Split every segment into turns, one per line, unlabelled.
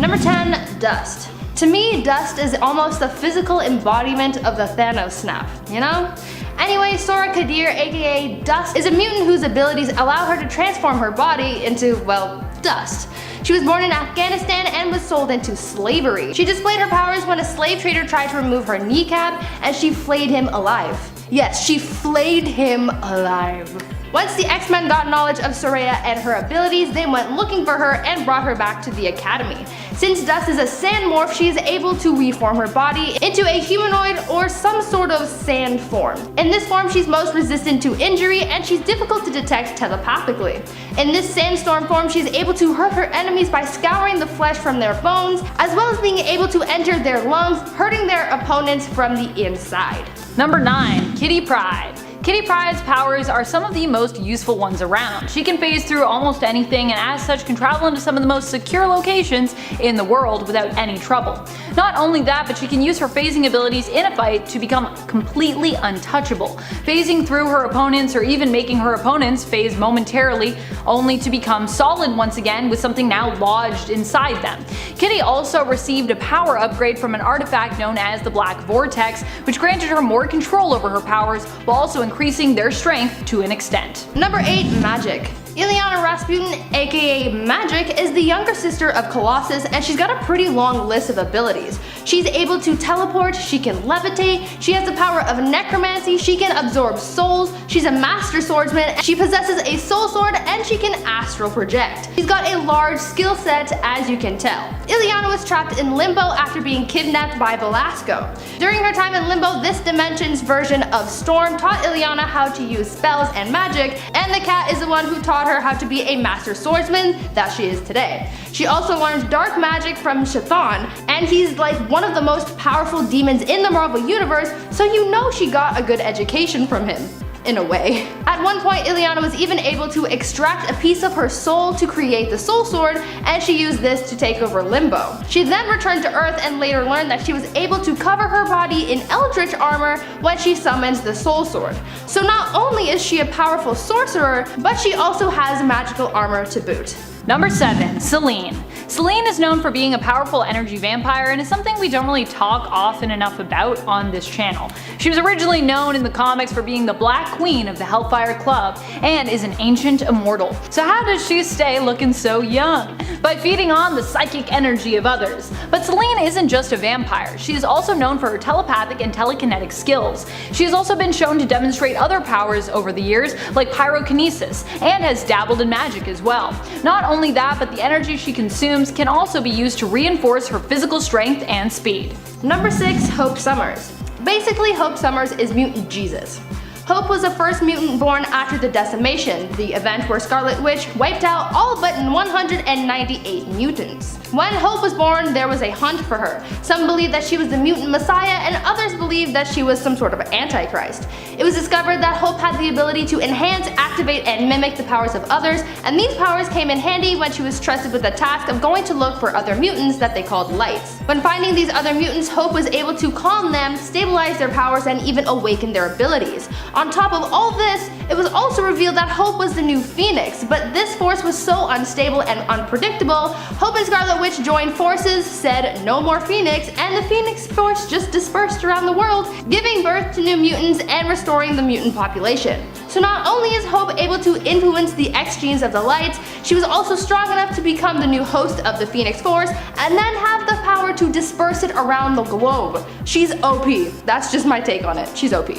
Number 10, Dust. To me, Dust is almost the physical embodiment of the Thanos snap, you know? Anyway, Sora Kadir, aka Dust, is a mutant whose abilities allow her to transform her body into, well, dust. She was born in Afghanistan and was sold into slavery. She displayed her powers when a slave trader tried to remove her kneecap, and she flayed him alive. Yes, she flayed him alive. Once the X-Men got knowledge of Soraya and her abilities, they went looking for her and brought her back to the academy. Since Dust is a sand morph, she is able to reform her body into a humanoid or some sort of sand form. In this form, she's most resistant to injury and she's difficult to detect telepathically. In this sandstorm form, she's able to hurt her enemies by scouring the flesh from their bones, as well as being able to enter their lungs, hurting their opponents from the inside.
Number 9. Kitty Pryde. Kitty Pryde's powers are some of the most useful ones around. She can phase through almost anything and as such can travel into some of the most secure locations in the world without any trouble. Not only that, but she can use her phasing abilities in a fight to become completely untouchable, phasing through her opponents or even making her opponents phase momentarily only to become solid once again with something now lodged inside them. Kitty also received a power upgrade from an artifact known as the Black Vortex, which granted her more control over her powers while also increasing their strength to an extent.
Number 8, Magik. Illyana Rasputin, aka Magik, is the younger sister of Colossus and she's got a pretty long list of abilities. She's able to teleport, she can levitate, she has the power of necromancy, she can absorb souls, she's a master swordsman, she possesses a soul sword, and she can astral project. She's got a large skill set, as you can tell. Illyana was trapped in Limbo after being kidnapped by Belasco. During her time in Limbo, this dimension's version of Storm taught Illyana how to use spells and magic, and the cat is the one who taught her how to be a master swordsman that she is today. She also learned dark magic from Chthon, and he's like one of the most powerful demons in the Marvel Universe, so you know she got a good education from him. In a way. At one point, Illyana was even able to extract a piece of her soul to create the Soul Sword, and she used this to take over Limbo. She then returned to Earth and later learned that she was able to cover her body in Eldritch armor when she summons the Soul Sword. So not only is she a powerful sorcerer, but she also has magical armor to boot.
Number 7. Selene. Selene is known for being a powerful energy vampire and is something we don't really talk often enough about on this channel. She was originally known in the comics for being the Black Queen of the Hellfire Club and is an ancient immortal. So how does she stay looking so young? By feeding on the psychic energy of others. But Selene isn't just a vampire, she is also known for her telepathic and telekinetic skills. She has also been shown to demonstrate other powers over the years like pyrokinesis and has dabbled in magic as well. Not only that, but the energy she consumes can also be used to reinforce her physical strength and speed.
Number 6, Hope Summers. Basically, Hope Summers is mutant Jesus. Hope was the first mutant born after the Decimation, the event where Scarlet Witch wiped out all but 198 mutants. When Hope was born, there was a hunt for her. Some believed that she was the mutant messiah, and others believed that she was some sort of antichrist. It was discovered that Hope had the ability to enhance, activate, and mimic the powers of others, and these powers came in handy when she was trusted with the task of going to look for other mutants that they called lights. When finding these other mutants, Hope was able to calm them, stabilize their powers, and even awaken their abilities. On top of all this, it was also revealed that Hope was the new Phoenix, but this force was so unstable and unpredictable, Hope and Scarlet Witch joined forces, said no more Phoenix, and the Phoenix Force just dispersed around the world, giving birth to new mutants and restoring the mutant population. So not only is Hope able to influence the X genes of the lights, she was also strong enough to become the new host of the Phoenix Force and then have the power to disperse it around the globe. She's OP. That's just my take on it. She's OP.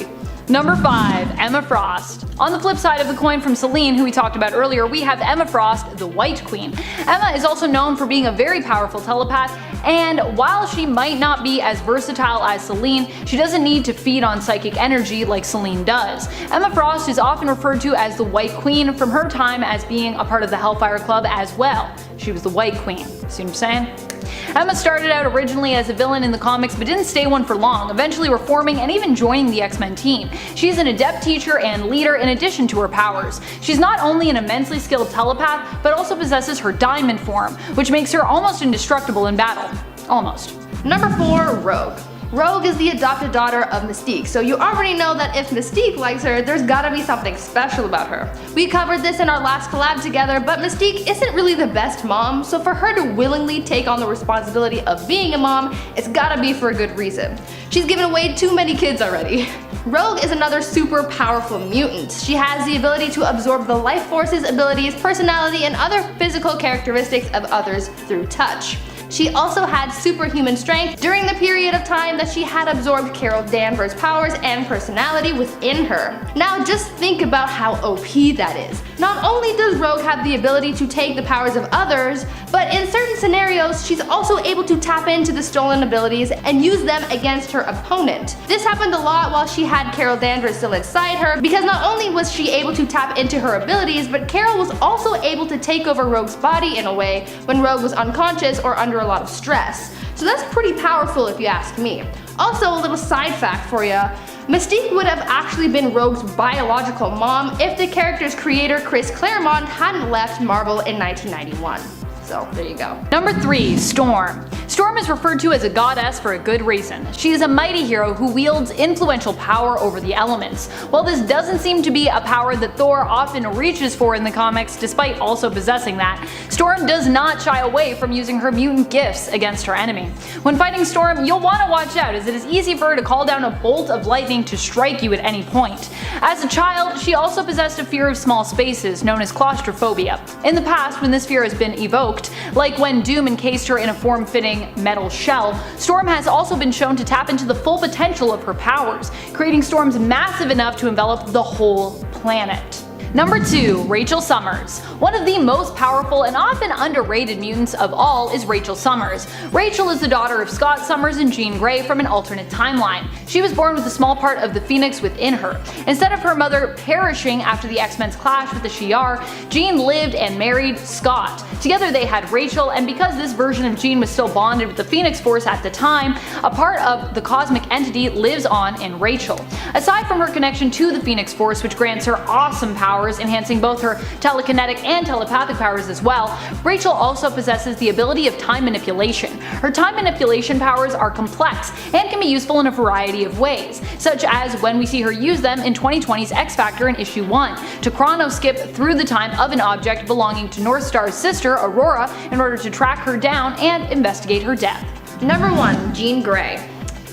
Number 5. Emma Frost. On the flip side of the coin from Selene, who we talked about earlier, we have Emma Frost, the White Queen. Emma is also known for being a very powerful telepath, and while she might not be as versatile as Selene, she doesn't need to feed on psychic energy like Selene does. Emma Frost is often referred to as the White Queen from her time as being a part of the Hellfire Club as well. She was the White Queen. See what I'm saying? Emma started out originally as a villain in the comics but didn't stay one for long, eventually reforming and even joining the X-Men team. She is an adept teacher and leader in addition to her powers. She's not only an immensely skilled telepath, but also possesses her diamond form, which makes her almost indestructible in battle. Almost.
Number 4, Rogue. Rogue is the adopted daughter of Mystique, so you already know that if Mystique likes her, there's gotta be something special about her. We covered this in our last collab together, but Mystique isn't really the best mom, so for her to willingly take on the responsibility of being a mom, it's gotta be for a good reason. She's given away too many kids already. Rogue is another super powerful mutant. She has the ability to absorb the life forces, abilities, personality, and other physical characteristics of others through touch. She also had superhuman strength during the period of time that she had absorbed Carol Danvers' powers and personality within her. Now just think about how OP that is. Not only does Rogue have the ability to take the powers of others, but in certain scenarios she's also able to tap into the stolen abilities and use them against her opponent. This happened a lot while she had Carol Danvers still inside her, because not only was she able to tap into her abilities, but Carol was also able to take over Rogue's body in a way when Rogue was unconscious or under a lot of stress. So that's pretty powerful if you ask me. Also, a little side fact for ya. Mystique would have actually been Rogue's biological mom if the character's creator Chris Claremont hadn't left Marvel in 1991. So there you go.
Number 3. Storm. Storm is referred to as a goddess for a good reason. She is a mighty hero who wields influential power over the elements. While this doesn't seem to be a power that Thor often reaches for in the comics, despite also possessing that, Storm does not shy away from using her mutant gifts against her enemy. When fighting Storm, you'll want to watch out, as it is easy for her to call down a bolt of lightning to strike you at any point. As a child, she also possessed a fear of small spaces, known as claustrophobia. In the past, when this fear has been evoked, like when Doom encased her in a form-fitting metal shell, Storm has also been shown to tap into the full potential of her powers, creating storms massive enough to envelop the whole planet. Number 2. Rachel Summers. One of the most powerful and often underrated mutants of all is Rachel Summers. Rachel is the daughter of Scott Summers and Jean Grey from an alternate timeline. She was born with a small part of the Phoenix within her. Instead of her mother perishing after the X-Men's clash with the Shi'ar, Jean lived and married Scott. Together they had Rachel, and because this version of Jean was still bonded with the Phoenix Force at the time, a part of the cosmic entity lives on in Rachel. Aside from her connection to the Phoenix Force, which grants her awesome powers, enhancing both her telekinetic and telepathic powers as well, Rachel also possesses the ability of time manipulation. Her time manipulation powers are complex and can be useful in a variety of ways, such as when we see her use them in 2020's X Factor in issue 1, to chrono skip through the time of an object belonging to Northstar's sister Aurora in order to track her down and investigate her death.
Number 1. Jean Grey.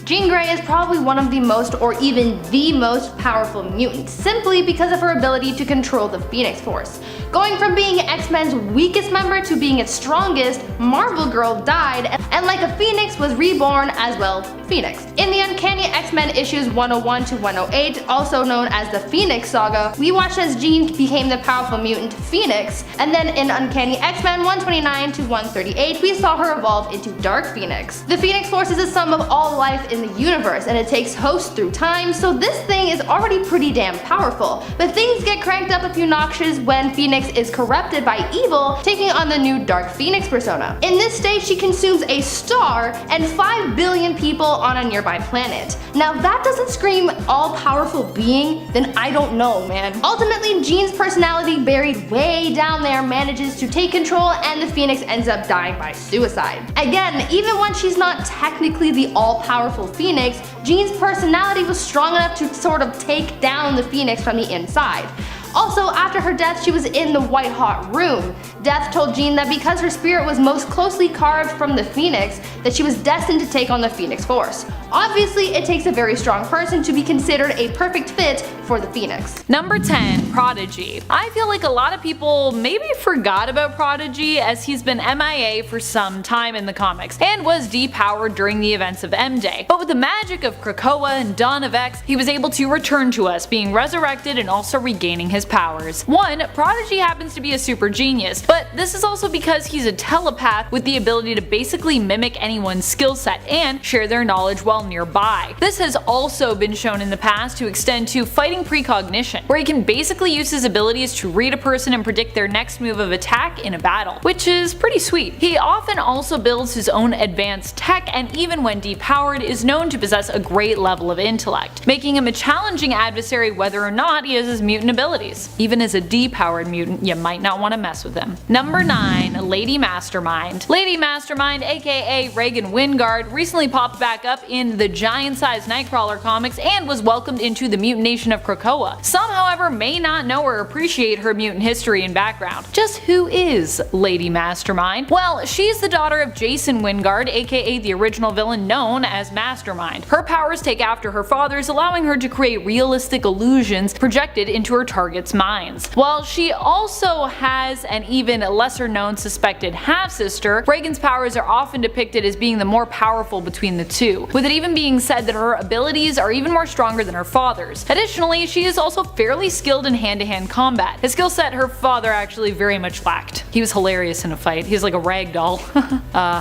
Jean Grey is probably one of the most, or even the most powerful mutants, simply because of her ability to control the Phoenix Force. Going from being X-Men's weakest member to being its strongest, Marvel Girl died, and like a phoenix was reborn as well, Phoenix. In the Uncanny X-Men issues 101 to 108, also known as the Phoenix Saga, we watched as Jean became the powerful mutant Phoenix, and then in Uncanny X-Men 129 to 138, we saw her evolve into Dark Phoenix. The Phoenix Force is the sum of all life in the universe, and it takes hosts through time, so this thing is already pretty damn powerful. But things get cranked up a few notches when Phoenix is corrupted by evil, taking on the new Dark Phoenix persona. In this state, she consumes a star and 5 billion people on a nearby planet. Now if that doesn't scream all-powerful being, then I don't know, man. Ultimately, Jean's personality buried way down there manages to take control, and the Phoenix ends up dying by suicide. Again, even when she's not technically the all-powerful Phoenix, Jean's personality was strong enough to sort of take down the Phoenix from the inside. Also, after her death, she was in the white hot room. Death told Jean that because her spirit was most closely carved from the Phoenix, that she was destined to take on the Phoenix Force. Obviously, it takes a very strong person to be considered a perfect fit for the Phoenix.
Number 10. Prodigy. I feel like a lot of people maybe forgot about Prodigy, as he's been MIA for some time in the comics and was depowered during the events of M-Day. But with the magic of Krakoa and Dawn of X, he was able to return to us, being resurrected and also regaining his powers. 1. Prodigy happens to be a super genius, but this is also because he's a telepath with the ability to basically mimic anyone's skill set and share their knowledge while nearby. This has also been shown in the past to extend to fighting fighting precognition, where he can basically use his abilities to read a person and predict their next move of attack in a battle, which is pretty sweet. He often also builds his own advanced tech, and even when depowered is known to possess a great level of intellect, making him a challenging adversary whether or not he has his mutant abilities. Even as a depowered mutant, you might not want to mess with him. Number 9. Lady Mastermind. Lady Mastermind, aka Reagan Wingard, recently popped back up in the giant-sized Nightcrawler comics and was welcomed into the mutant nation of Krakoa. Some, however, may not know or appreciate her mutant history and background. Just who is Lady Mastermind? Well, she's the daughter of Jason Wingard, aka the original villain known as Mastermind. Her powers take after her father's, allowing her to create realistic illusions projected into her target's minds. While she also has an even lesser known suspected half-sister, Reagan's powers are often depicted as being the more powerful between the two, with it even being said that her abilities are even more stronger than her father's. Additionally, she is also fairly skilled in hand-to-hand combat, a skill set her father actually very much lacked. He was hilarious in a fight. He's like a rag doll.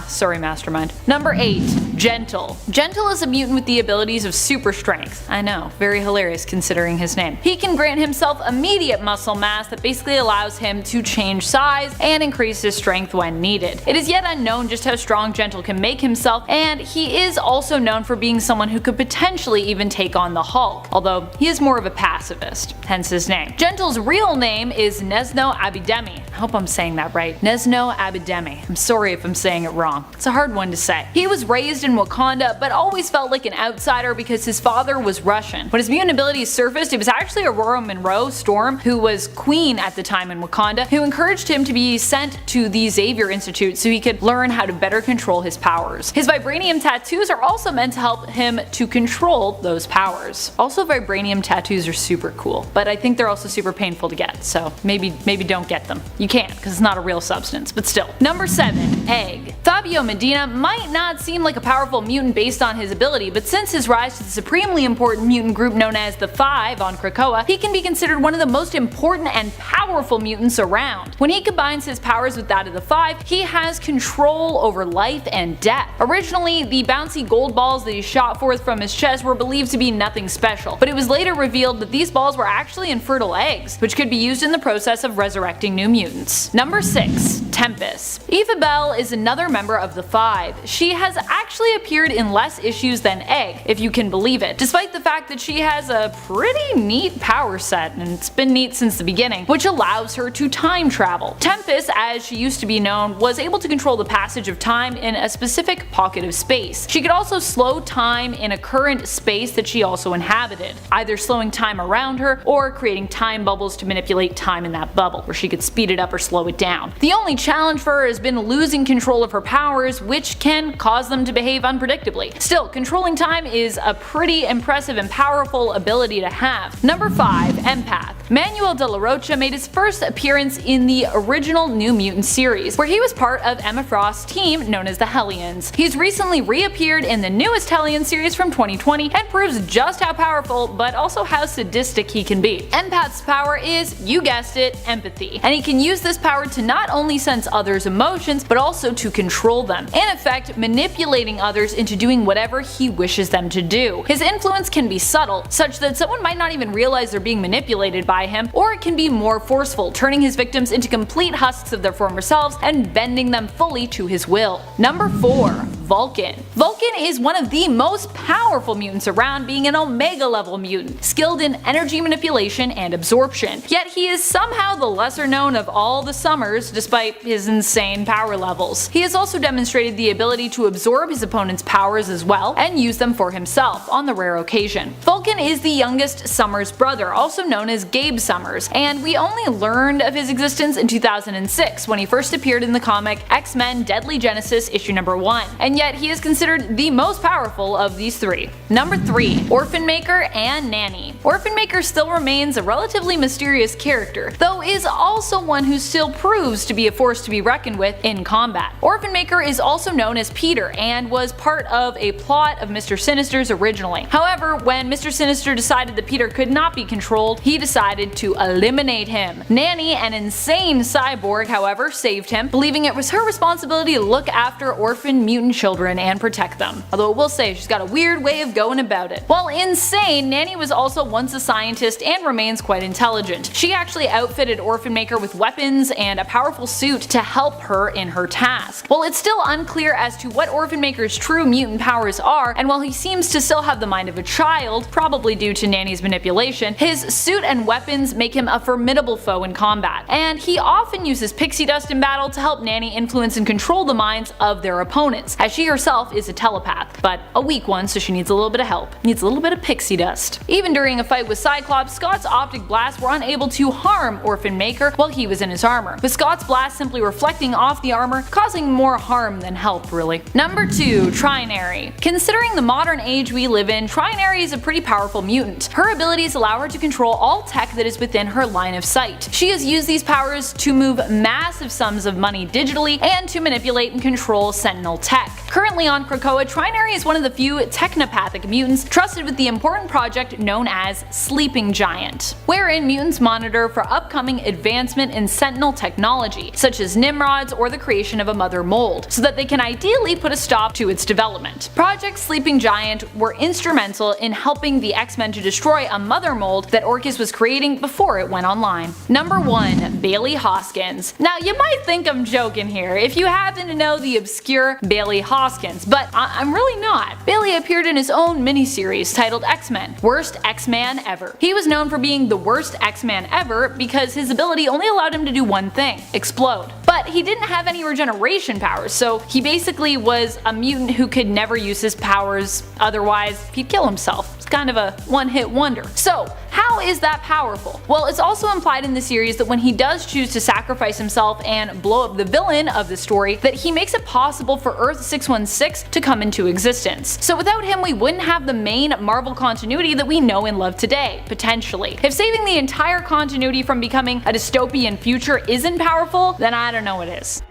Sorry Mastermind. Number 8. Gentle. Gentle is a mutant with the abilities of super strength. I know, very hilarious considering his name. He can grant himself immediate muscle mass that basically allows him to change size and increase his strength when needed. It is yet unknown just how strong Gentle can make himself, and he is also known for being someone who could potentially even take on the Hulk, although he is more of a pacifist, hence his name. Gentle's real name is Nezno Abidemi. I hope I'm saying that right. Nezno Abidemi. I'm sorry if I'm saying it wrong. It's a hard one to say. He was raised in Wakanda, but always felt like an outsider because his father was Russian. When his mutant abilities surfaced, it was actually Aurora Monroe Storm, who was queen at the time in Wakanda, who encouraged him to be sent to the Xavier Institute so he could learn how to better control his powers. His vibranium tattoos are also meant to help him to control those powers. Also, vibranium tattoos are super cool, but I think they're also super painful to get, so maybe don't get them. You can't, because it's not a real substance, but still. Number 7. Egg. Fabio Medina might not seem like a powerful mutant based on his ability, but since his rise to the supremely important mutant group known as the Five on Krakoa, he can be considered one of the most important and powerful mutants around. When he combines his powers with that of the Five, he has control over life and death. Originally, the bouncy gold balls that he shot forth from his chest were believed to be nothing special, but it was later revealed that these balls were actually infertile eggs, which could be used in the process of resurrecting new mutants. Number 6. Tempus. Eva Bell is another member of the Five. She has actually appeared in less issues than Egg, if you can believe it, despite the fact that she has a pretty neat power set, and it's been neat since the beginning, which allows her to time travel. Tempus, as she used to be known, was able to control the passage of time in a specific pocket of space. She could also slow time in a current space that she also inhabited, either slowing time around her or creating time bubbles to manipulate time in that bubble, where she could speed it up or slow it down. The only challenge for her has been losing control of her powers, which can cause them to behave unpredictably. Still, controlling time is a pretty impressive and powerful ability to have. Number 5. Empath. Manuel de la Rocha made his first appearance in the original New Mutant series, where he was part of Emma Frost's team known as the Hellions. He's recently reappeared in the newest Hellion series from 2020 and proves just how powerful, but also how sadistic he can be. Empath's power is, you guessed it, empathy, and he can use this power to not only sense others' emotions, but also to control them, in effect manipulating others into doing whatever he wishes them to do. His influence can be subtle, such that someone might not even realize they're being manipulated by him, or it can be more forceful, turning his victims into complete husks of their former selves and bending them fully to his will. Number 4. Vulcan. Vulcan is one of the most powerful mutants around, being an Omega level mutant, skilled in energy manipulation and absorption. Yet he is somehow the lesser known of all the Summers despite his insane power levels. He has also demonstrated the ability to absorb his opponent's powers as well and use them for himself on the rare occasion. Vulcan is the youngest Summers brother, also known as Gabe Summers, and we only learned of his existence in 2006 when he first appeared in the comic X-Men Deadly Genesis issue number 1, and yet he is considered the most powerful of these three. Number 3. Orphan Maker and Nanny. Orphan Maker still remains a relatively mysterious character, though is also one who still proves to be a force to be reckoned with in combat. Orphan Maker is also known as Peter and was part of a plot of Mr. Sinister's originally. However, when Mr. Sinister decided that Peter could not be controlled, he decided to eliminate him. Nanny, an insane cyborg, however, saved him, believing it was her responsibility to look after orphan mutant children and protect them. Although I will say she's got a weird way of going about it. While insane, Nanny was also once a scientist and remains quite intelligent. She actually outfitted Orphan Maker with weapons and a powerful suit to help her in her task. While it's still unclear as to what Orphan Maker's true mutant powers are, and while he seems to still have the mind of a child, probably due to Nanny's manipulation, his suit and weapons make him a formidable foe in combat, and he often uses pixie dust in battle to help Nanny influence and control the minds of their opponents, as she herself is a telepath, but a weak one, so she needs a little bit of help. Needs a little bit of pixie dust. Even during a fight with Cyclops, Scott's optic blasts were unable to harm Orphan Maker while he was in his armor, with Scott's blast simply reflecting off the armor, causing more harm than help, really. Number 2. TRINARY. Considering the modern age we live in, TRINARY is a pretty powerful mutant. Her abilities allow her to control all tech that is within her line of sight. She has used these powers to move massive sums of money digitally and to manipulate and control Sentinel tech. Currently on Krakoa, TRINARY is one of the few technopathic mutants trusted with the important project known as Sleeping Giant, wherein mutants monitor for upcoming advancement in Sentinel technology, such as Nimrods or the creation of a mother mold, so that they can ideally put a stop to its development. Project Sleeping Giant were instrumental in helping the X-Men to destroy a mother mold that Orchis was creating before it went online. Number 1. Bailey Hoskins. Now you might think I'm joking here if you happen to know the obscure Bailey Hoskins, but I'm really not. Bailey appeared in his own miniseries titled X-Men, Worst X-Man Ever. He was known for being the worst X-Man ever because his ability only allowed him to do one thing: explode. But he didn't have any regeneration powers, so he basically was a mutant who could never use his powers, otherwise he'd kill himself. It's kind of a one-hit wonder. So how is that powerful? Well, it's also implied in the series that when he does choose to sacrifice himself and blow up the villain of the story, that he makes it possible for Earth 616 to come into existence. So without him, we wouldn't have the main Marvel continuity that we know and love today, potentially. If saving the entire continuity from becoming a dystopian future isn't powerful, then I don't know what is.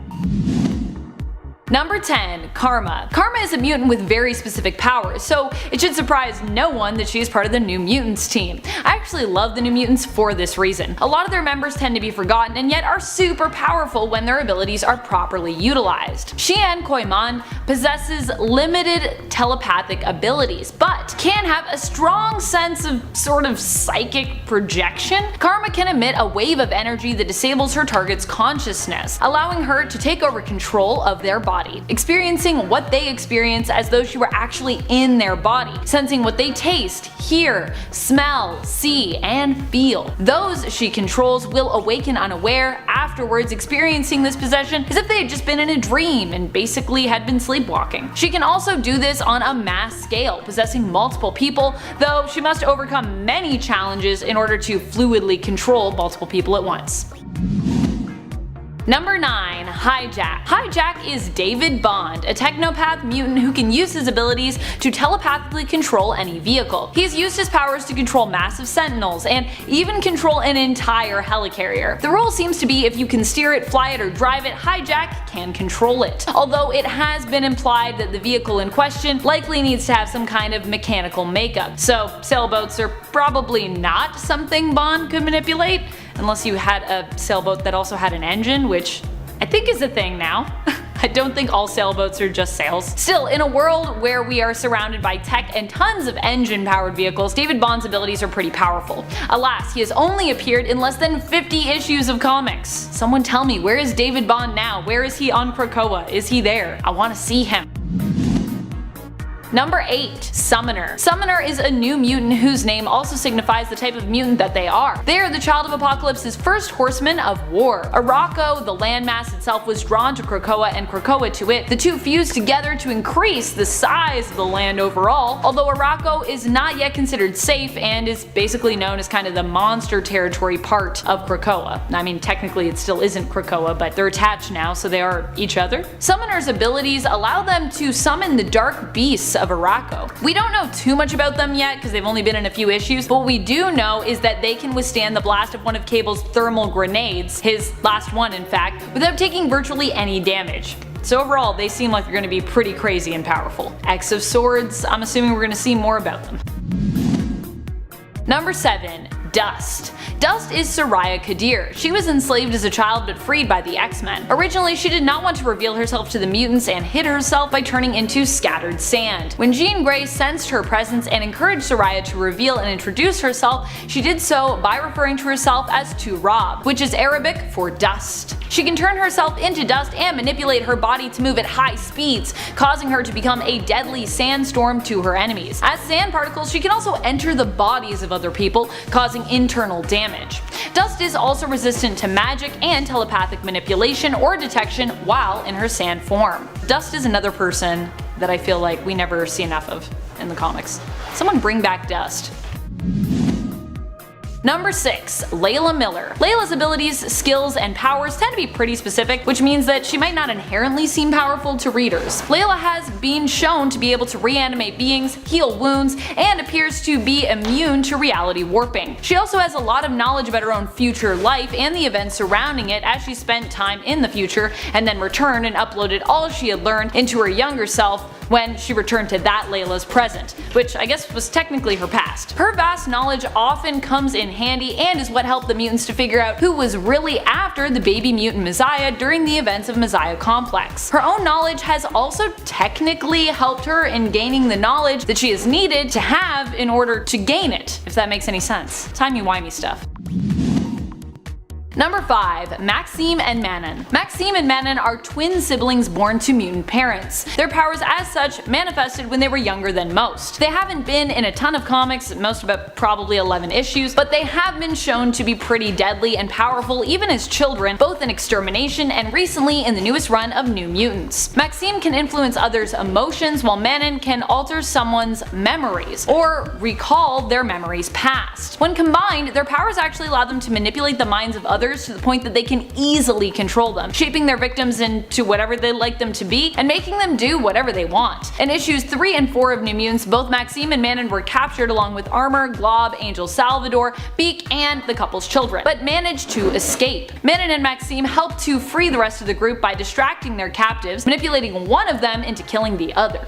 Number 10. Karma. Karma is a mutant with very specific powers, so it should surprise no one that she is part of the New Mutants team. I actually love the New Mutants for this reason. A lot of their members tend to be forgotten and yet are super powerful when their abilities are properly utilized. Xian Koiman possesses limited telepathic abilities, but can have a strong sense of sort of psychic projection. Karma can emit a wave of energy that disables her target's consciousness, allowing her to take over control of their body, experiencing what they experience as though she were actually in their body, sensing what they taste, hear, smell, see, and feel. Those she controls will awaken unaware, afterwards experiencing this possession as if they had just been in a dream and basically had been sleepwalking. She can also do this on a mass scale, possessing multiple people, though she must overcome many challenges in order to fluidly control multiple people at once. Number 9. HIJACK. HIJACK is David Bond, a technopath mutant who can use his abilities to telepathically control any vehicle. He has used his powers to control massive sentinels and even control an entire helicarrier. The rule seems to be if you can steer it, fly it, or drive it, HIJACK can control it. Although it has been implied that the vehicle in question likely needs to have some kind of mechanical makeup, so sailboats are probably not something Bond could manipulate, unless you had a sailboat that also had an engine, which I think is a thing now. I don't think all sailboats are just sails. Still, in a world where we are surrounded by tech and tons of engine-powered vehicles, David Bond's abilities are pretty powerful. Alas, he has only appeared in less than 50 issues of comics. Someone tell me, where is David Bond now? Where is he on Krakoa? Is he there? I want to see him. Number 8. Summoner. Summoner is a new mutant whose name also signifies the type of mutant that they are. They are the child of Apocalypse's first horsemen of war. Arakko, the landmass itself, was drawn to Krakoa and Krakoa to it. The two fused together to increase the size of the land overall, although Arakko is not yet considered safe and is basically known as kind of the monster territory part of Krakoa. I mean, technically it still isn't Krakoa, but they're attached now, so they are each other. Summoner's abilities allow them to summon the dark beasts of Arakko. We don't know too much about them yet because they've only been in a few issues, but what we do know is that they can withstand the blast of one of Cable's thermal grenades, his last one in fact, without taking virtually any damage. So overall, they seem like they're going to be pretty crazy and powerful. X of Swords, I'm assuming we're going to see more about them. Number 7. Dust. Dust is Soraya Kadir. She was enslaved as a child but freed by the X-Men. Originally, she did not want to reveal herself to the mutants and hid herself by turning into scattered sand. When Jean Grey sensed her presence and encouraged Soraya to reveal and introduce herself, she did so by referring to herself as Turab, which is Arabic for dust. She can turn herself into dust and manipulate her body to move at high speeds, causing her to become a deadly sandstorm to her enemies. As sand particles, she can also enter the bodies of other people, causing internal damage. Dust is also resistant to magic and telepathic manipulation or detection while in her sand form. Dust is another person that I feel like we never see enough of in the comics. Someone bring back Dust. Number 6. Layla Miller. Layla's abilities, skills, and powers tend to be pretty specific, which means that she might not inherently seem powerful to readers. Layla has been shown to be able to reanimate beings, heal wounds, and appears to be immune to reality warping. She also has a lot of knowledge about her own future life and the events surrounding it, as she spent time in the future and then returned and uploaded all she had learned into her younger self when she returned to that Layla's present, which I guess was technically her past. Her vast knowledge often comes in handy and is what helped the mutants to figure out who was really after the baby mutant Messiah during the events of Messiah Complex. Her own knowledge has also technically helped her in gaining the knowledge that she is needed to have in order to gain it, if that makes any sense. Timey-wimey stuff. Number 5. Maxime and Manon. Maxime and Manon are twin siblings born to mutant parents. Their powers as such manifested when they were younger than most. They haven't been in a ton of comics, most about probably 11 issues, but they have been shown to be pretty deadly and powerful even as children, both in Extermination and recently in the newest run of New Mutants. Maxime can influence others' emotions, while Manon can alter someone's memories, or recall their memories past. When combined, their powers actually allow them to manipulate the minds of others to the point that they can easily control them, shaping their victims into whatever they'd like them to be and making them do whatever they want. In issues 3 and 4 of New Mutants, both Maxime and Manon were captured along with Armor, Glob, Angel Salvador, Beak, and the couple's children, but managed to escape. Manon and Maxime helped to free the rest of the group by distracting their captives, manipulating one of them into killing the other.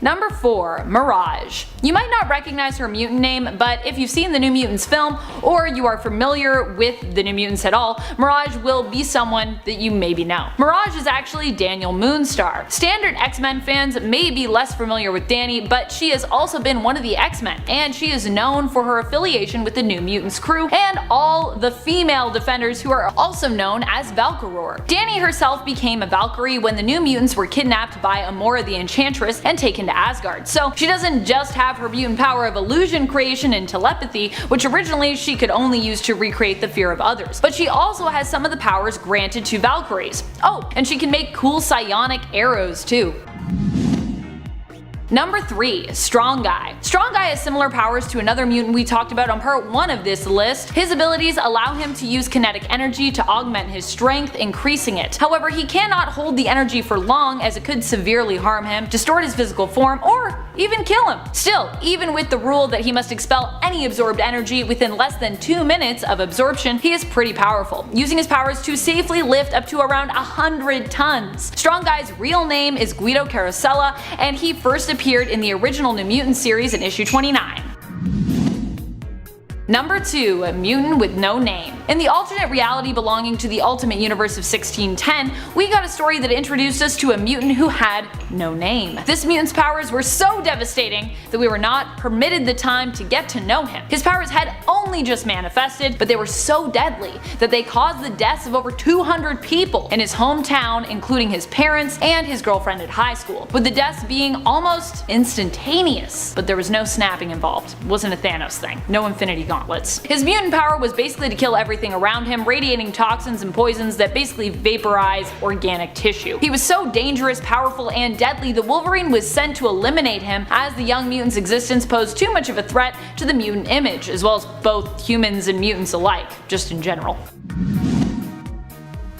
Number 4. Mirage. You might not recognize her mutant name, but if you've seen the New Mutants film, or you are familiar with the New Mutants at all, Mirage will be someone that you maybe know. Mirage is actually Daniel Moonstar. Standard X-Men fans may be less familiar with Dani, but she has also been one of the X-Men, and she is known for her affiliation with the New Mutants crew and all the female defenders who are also known as Valkyroar. Dani herself became a Valkyrie when the New Mutants were kidnapped by Amora the Enchantress and taken to Asgard, so she doesn't just have her mutant power of illusion creation and telepathy, which originally she could only use to recreate the fear of others, but she also has some of the powers granted to Valkyries. Oh, and she can make cool psionic arrows too. Number 3. Strong Guy. Strong Guy has similar powers to another mutant we talked about on part 1 of this list. His abilities allow him to use kinetic energy to augment his strength, increasing it. However, he cannot hold the energy for long, as it could severely harm him, distort his physical form, or even kill him. Still, even with the rule that he must expel any absorbed energy within less than 2 minutes of absorption, he is pretty powerful, using his powers to safely lift up to around 100 tons. Strong Guy's real name is Guido Carosella, and he first appeared in the original New Mutant series in issue 29. Number 2. A Mutant with No Name. In the alternate reality belonging to the Ultimate Universe of 1610, we got a story that introduced us to a mutant who had no name. This mutant's powers were so devastating that we were not permitted the time to get to know him. His powers had only just manifested, but they were so deadly that they caused the deaths of over 200 people in his hometown, including his parents and his girlfriend at high school, with the deaths being almost instantaneous. But there was no snapping involved. It wasn't a Thanos thing. No Infinity Gauntlets. His mutant power was basically to kill everything around him, radiating toxins and poisons that basically vaporize organic tissue. He was so dangerous, powerful, and deadly that Wolverine was sent to eliminate him, as the young mutant's existence posed too much of a threat to the mutant image, as well as both humans and mutants alike, just in general.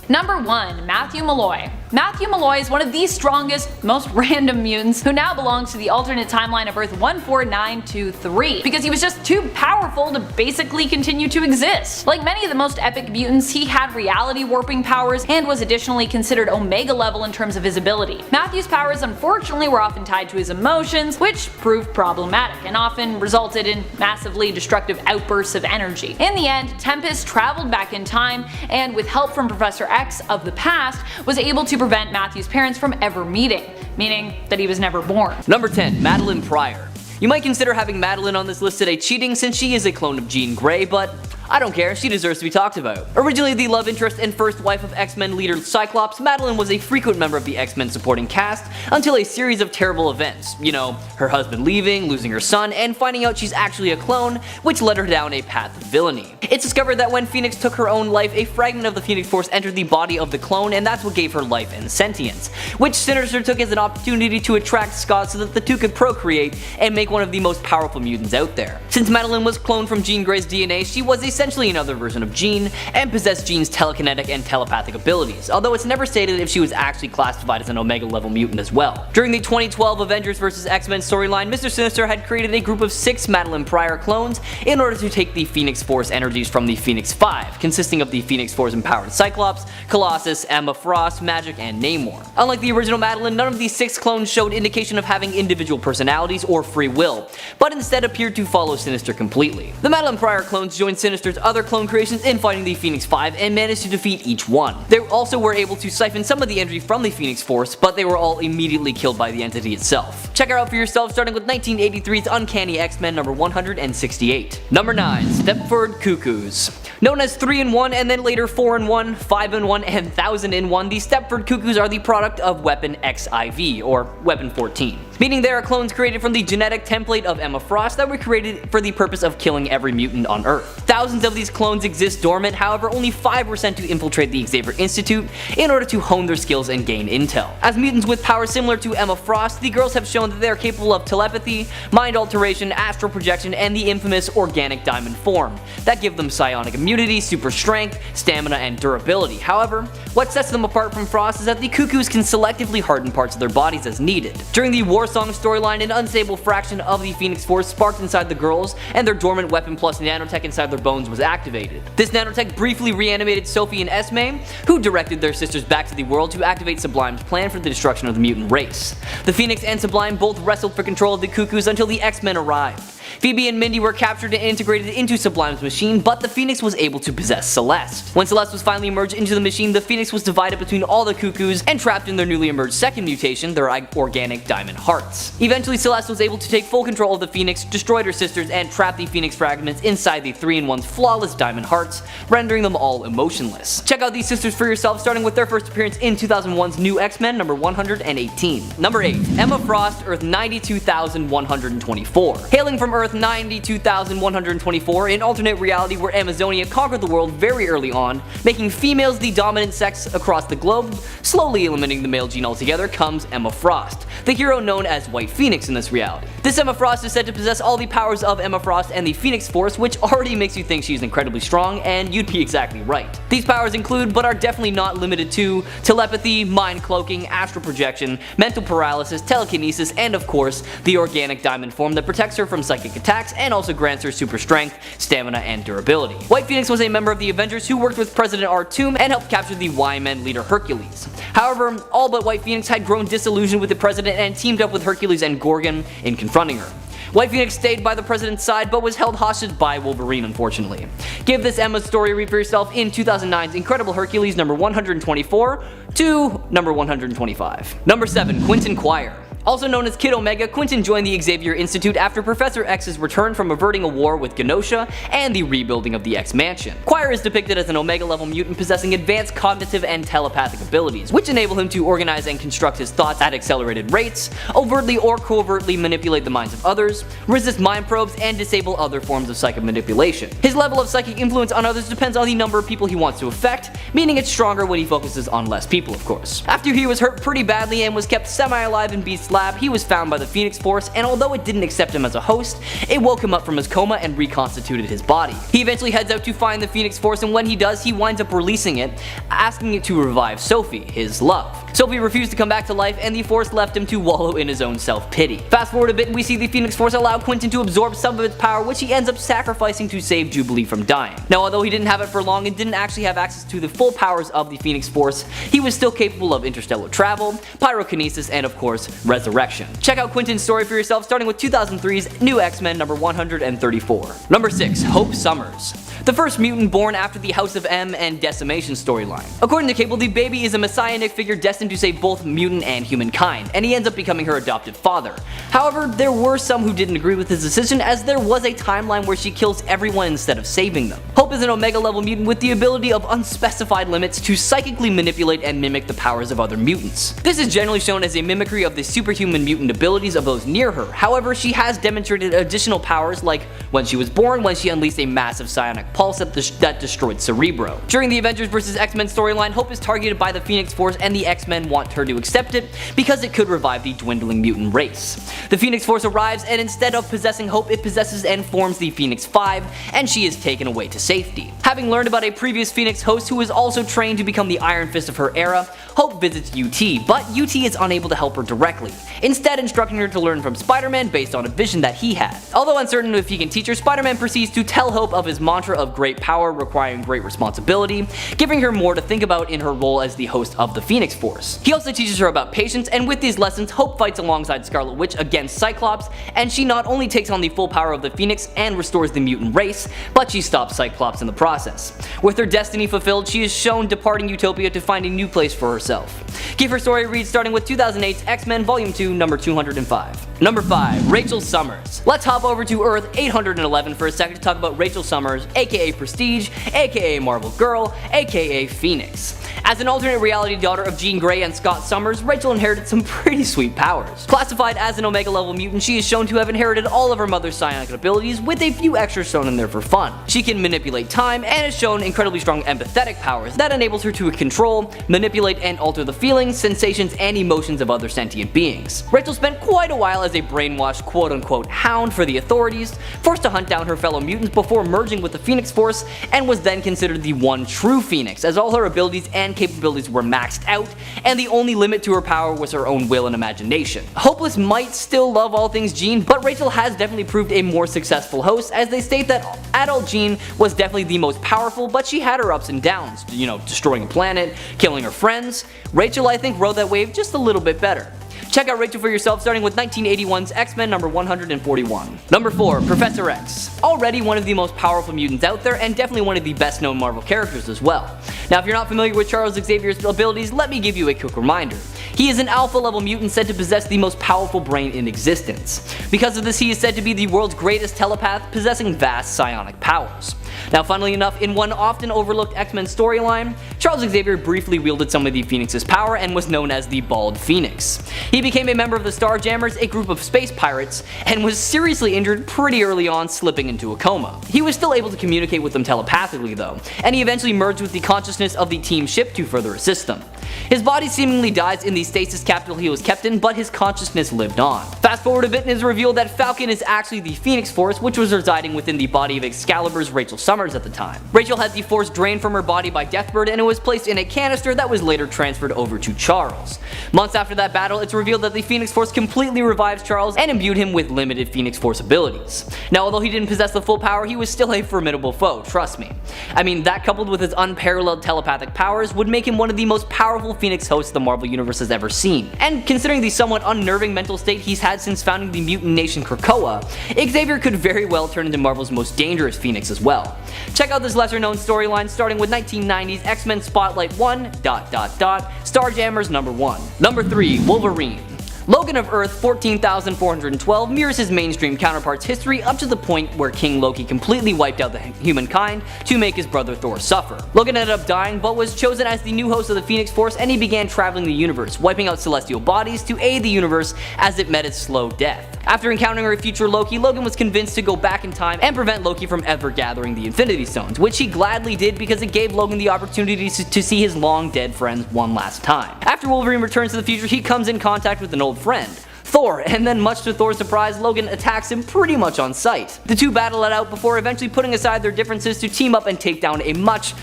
Number 1. Matthew Malloy. Matthew Malloy is one of the strongest, most random mutants who now belongs to the alternate timeline of Earth 14923 because he was just too powerful to basically continue to exist. Like many of the most epic mutants, he had reality warping powers and was additionally considered Omega level in terms of his ability. Matthew's powers unfortunately were often tied to his emotions, which proved problematic and often resulted in massively destructive outbursts of energy. In the end, Tempus traveled back in time and, with help from Professor X of the past, was able to prevent Matthew's parents from ever meeting, meaning that he was never born.
Number 10. Madelyne PRYOR. You might consider having Madelyne on this list today cheating since she is a clone of Jean Grey, but I don't care, she deserves to be talked about. Originally the love interest and first wife of X-Men leader Cyclops, Madelyne was a frequent member of the X-Men supporting cast until a series of terrible events. You know, her husband leaving, losing her son, and finding out she's actually a clone, which led her down a path of villainy. It's discovered that when Phoenix took her own life, a fragment of the Phoenix Force entered the body of the clone, and that's what gave her life and sentience, which Sinister took as an opportunity to attract Scott so that the two could procreate and make one of the most powerful mutants out there. Since Madelyne was cloned from Jean Grey's DNA, she was essentially another version of Jean, and possessed Jean's telekinetic and telepathic abilities, although it's never stated if she was actually classified as an Omega level mutant as well. During the 2012 Avengers vs. X-Men storyline, Mr. Sinister had created a group of 6 Madelyne PRYOR clones in order to take the Phoenix Force energies from the Phoenix 5, consisting of the Phoenix Force empowered Cyclops, Colossus, Emma Frost, Magik, and Namor. Unlike the original Madelyne, none of these 6 clones showed indication of having individual personalities or free will, but instead appeared to follow Sinister completely. The Madelyne PRYOR clones joined Sinister's other clone creations in fighting the Phoenix 5 and managed to defeat each one. They also were able to siphon some of the energy from the Phoenix Force, but they were all immediately killed by the entity itself. Check her out for yourself, starting with 1983's Uncanny X-Men number 168. Number 9. Stepford Cuckoos. Known as 3-in-1 and then later 4-in-1, 5-in-1, and 1000-in-1, the Stepford Cuckoos are the product of Weapon XIV, or Weapon 14. Meaning they are clones created from the genetic template of Emma Frost that were created for the purpose of killing every mutant on Earth. Thousands of these clones exist dormant, however only 5 were sent to infiltrate the Xavier Institute in order to hone their skills and gain intel. As mutants with powers similar to Emma Frost, the girls have shown that they are capable of telepathy, mind alteration, astral projection, and the infamous organic diamond form that give them psionic immunity, super strength, stamina, and durability. However, what sets them apart from Frost is that the Cuckoos can selectively harden parts of their bodies as needed. During the War Song storyline, an unstable fraction of the Phoenix Force sparked inside the girls, and their dormant Weapon Plus nanotech inside their bones was activated. This nanotech briefly reanimated Sophie and Esme, who directed their sisters back to the world to activate Sublime's plan for the destruction of the mutant race. The Phoenix and Sublime both wrestled for control of the Cuckoos until the X-Men arrived. Phoebe and Mindy were captured and integrated into Sublime's machine, but the Phoenix was able to possess Celeste. When Celeste was finally merged into the machine, the Phoenix was divided between all the Cuckoos and trapped in their newly emerged second mutation, their organic diamond hearts. Eventually, Celeste was able to take full control of the Phoenix, destroyed her sisters, and trapped the Phoenix fragments inside the 3-in-1's flawless diamond hearts, rendering them all emotionless. Check out these sisters for yourself, starting with their first appearance in 2001's New X-Men number 118. Number 8. Emma Frost, Earth 92,124. Hailing from Earth 92,124, an alternate reality where Amazonia conquered the world very early on, making females the dominant sex across the globe, slowly eliminating the male gene altogether, comes Emma Frost, the hero known as White Phoenix in this reality. This Emma Frost is said to possess all the powers of Emma Frost and the Phoenix Force, which already makes you think she's incredibly strong, and you'd be exactly right. These powers include, but are definitely not limited to, telepathy, mind cloaking, astral projection, mental paralysis, telekinesis, and of course, the organic diamond form that protects her from psychic attacks and also grants her super strength, stamina, and durability. White Phoenix was a member of the Avengers who worked with President Artoom and helped capture the Y-Men leader Hercules. However, all but White Phoenix had grown disillusioned with the president and teamed up with Hercules and Gorgon in confronting her. White Phoenix stayed by the president's side but was held hostage by Wolverine, unfortunately. Give this Emma story a read for yourself in 2009's Incredible Hercules number 124 to number 125. Number 7. Quentin QUIRE. Also known as Kid Omega, Quentin joined the Xavier Institute after Professor X's return from averting a war with Genosha and the rebuilding of the X-Mansion. QUIRE is depicted as an Omega-level mutant possessing advanced cognitive and telepathic abilities, which enable him to organize and construct his thoughts at accelerated rates, overtly or covertly manipulate the minds of others, resist mind probes, and disable other forms of psychic manipulation. His level of psychic influence on others depends on the number of people he wants to affect, meaning it's stronger when he focuses on less people, of course. After he was hurt pretty badly and was kept semi-alive in Beast's lab, he was found by the Phoenix Force, and although it didn't accept him as a host, it woke him up from his coma and reconstituted his body. He eventually heads out to find the Phoenix Force, and when he does, he winds up releasing it, asking it to revive Sophie, his love. Sophie refused to come back to life, and the Force left him to wallow in his own self-pity. Fast forward a bit and we see the Phoenix Force allow Quentin to absorb some of its power, which he ends up sacrificing to save Jubilee from dying. Now, although he didn't have it for long and didn't actually have access to the full powers of the Phoenix Force, he was still capable of interstellar travel, pyrokinesis, and of course, resurrection. Check out Quentin's story for yourself, starting with 2003's New X-Men number 134. Number 6. Hope Summers. The first mutant born after the House of M and Decimation storyline. According to Cable, the baby is a messianic figure destined to save both mutant and humankind, and he ends up becoming her adopted father. However, there were some who didn't agree with his decision, as there was a timeline where she kills everyone instead of saving them. Hope is an Omega level mutant with the ability of unspecified limits to psychically manipulate and mimic the powers of other mutants. This is generally shown as a mimicry of the superhuman mutant abilities of those near her. However, she has demonstrated additional powers, like when she was born, when she unleashed a massive psionic pulse that destroyed Cerebro. During the Avengers vs. X-Men storyline, Hope is targeted by the Phoenix Force, and the X-Men want her to accept it because it could revive the dwindling mutant race. The Phoenix Force arrives, and instead of possessing Hope, it possesses and forms the Phoenix 5, and she is taken away to safety. Having learned about a previous Phoenix host who is also trained to become the Iron Fist of her era, Hope visits UT, but UT is unable to help her directly, instead instructing her to learn from Spider-Man based on a vision that he had. Although uncertain if he can teach her, Spider-Man proceeds to tell Hope of his mantra of great power requiring great responsibility, giving her more to think about in her role as the host of the Phoenix Force. He also teaches her about patience, and with these lessons, Hope fights alongside Scarlet Witch against Cyclops, and she not only takes on the full power of the Phoenix and restores the mutant race, but she stops Cyclops in the process. With her destiny fulfilled, she is shown departing Utopia to find a new place for herself. Give her story a read, starting with 2008's X-Men Volume 2, number 205. Number 5. Rachel Summers. Let's hop over to Earth 811 for a second to talk about Rachel Summers, aka Prestige, aka Marvel Girl, aka Phoenix. As an alternate reality daughter of Jean Grey and Scott Summers, Rachel inherited some pretty sweet powers. Classified as an Omega level mutant, she is shown to have inherited all of her mother's psionic abilities, with a few extras shown in there for fun. She can manipulate time, and is shown incredibly strong empathetic powers that enables her to control, manipulate, and alter the feelings, sensations, and emotions of other sentient beings. Rachel spent quite a while as a brainwashed quote-unquote hound for the authorities, forced to hunt down her fellow mutants before merging with the Phoenix Force, and was then considered the one true Phoenix, as all her abilities and capabilities were maxed out, and the only limit to her power was her own will and imagination. Hopeless might still love all things Jean, but Rachel has definitely proved a more successful host, as they state that adult Jean was definitely the most powerful, but she had her ups and downs, destroying a planet, killing her friends. Rachel, I think, rode that wave just a little bit better. Check out Rachel for yourself, starting with 1981's X-Men number 141. Number 4. Professor X. Already one of the most powerful mutants out there, and definitely one of the best known Marvel characters as well. Now, if you're not familiar with Charles Xavier's abilities, let me give you a quick reminder. He is an alpha level mutant said to possess the most powerful brain in existence. Because of this, he is said to be the world's greatest telepath, possessing vast psionic powers. Now, funnily enough, in one often overlooked X-Men storyline, Charles Xavier briefly wielded some of the Phoenix's power and was known as the Bald Phoenix. He became a member of the Starjammers, a group of space pirates, and was seriously injured pretty early on, slipping into a coma. He was still able to communicate with them telepathically though, and he eventually merged with the consciousness of the team ship to further assist them. His body seemingly dies in the stasis capsule he was kept in, but his consciousness lived on. Fast forward a bit and it is revealed that Falcon is actually the Phoenix Force, which was residing within the body of Excalibur's Rachel Summers at the time. Rachel had the Force drained from her body by Deathbird, and it was placed in a canister that was later transferred over to Charles. Months after that battle, it's revealed that the Phoenix Force completely revives Charles and imbued him with limited Phoenix Force abilities. Now, although he didn't possess the full power, he was still a formidable foe, trust me. I mean, that coupled with his unparalleled telepathic powers would make him one of the most powerful Phoenix hosts the Marvel Universe has ever seen. And considering the somewhat unnerving mental state he's had since founding the mutant nation Krakoa, Xavier could very well turn into Marvel's most dangerous Phoenix as well. Check out this lesser known storyline starting with 1990's X-Men Spotlight 1, Starjammers number 1. Number 3. Wolverine. Logan of Earth 14,412 mirrors his mainstream counterpart's history up to the point where King Loki completely wiped out the humankind to make his brother Thor suffer. Logan ended up dying, but was chosen as the new host of the Phoenix Force, and he began traveling the universe, wiping out celestial bodies to aid the universe as it met its slow death. After encountering a future Loki, Logan was convinced to go back in time and prevent Loki from ever gathering the Infinity Stones, which he gladly did because it gave Logan the opportunity to see his long dead friends one last time. After Wolverine returns to the future, he comes in contact with an old friend, Thor, and then much to Thor's surprise, Logan attacks him pretty much on sight. The two battle it out before eventually putting aside their differences to team up and take down a much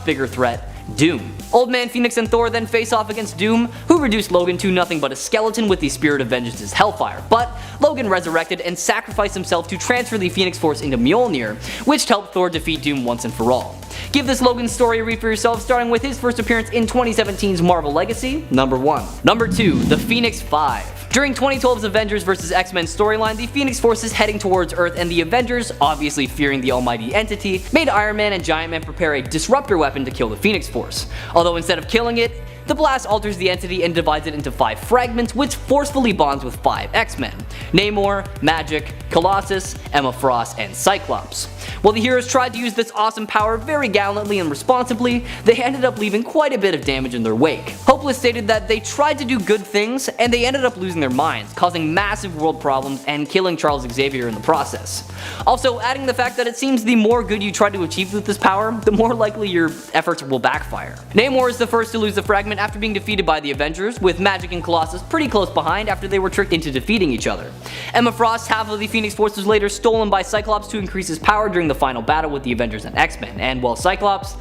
bigger threat, Doom. Old Man Phoenix and Thor then face off against Doom, who reduced Logan to nothing but a skeleton with the Spirit of Vengeance's Hellfire, but Logan resurrected and sacrificed himself to transfer the Phoenix Force into Mjolnir, which helped Thor defeat Doom once and for all. Give this Logan story a read for yourself, starting with his first appearance in 2017's Marvel Legacy, number 1. Number 2, The Phoenix 5. During 2012's Avengers vs. X-Men storyline, the Phoenix Force is heading towards Earth, and the Avengers, obviously fearing the almighty entity, made Iron Man and Giant Man prepare a disruptor weapon to kill the Phoenix Force. Although instead of killing it, the blast alters the entity and divides it into 5 fragments, which forcefully bonds with 5 X-Men: Namor, MAGIK, Colossus, Emma Frost, and Cyclops. While the heroes tried to use this awesome power very gallantly and responsibly, they ended up leaving quite a bit of damage in their wake. Hopeless stated that they tried to do good things, and they ended up losing their minds, causing massive world problems and killing Charles Xavier in the process. Also, adding the fact that it seems the more good you try to achieve with this power, the more likely your efforts will backfire. Namor is the first to lose the fragment after being defeated by the Avengers, with MAGIK and Colossus pretty close behind after they were tricked into defeating each other. Emma Frost, half of the Phoenix Force, was later stolen by Cyclops to increase his power during the final battle with the Avengers and X-Men, and while Cyclops,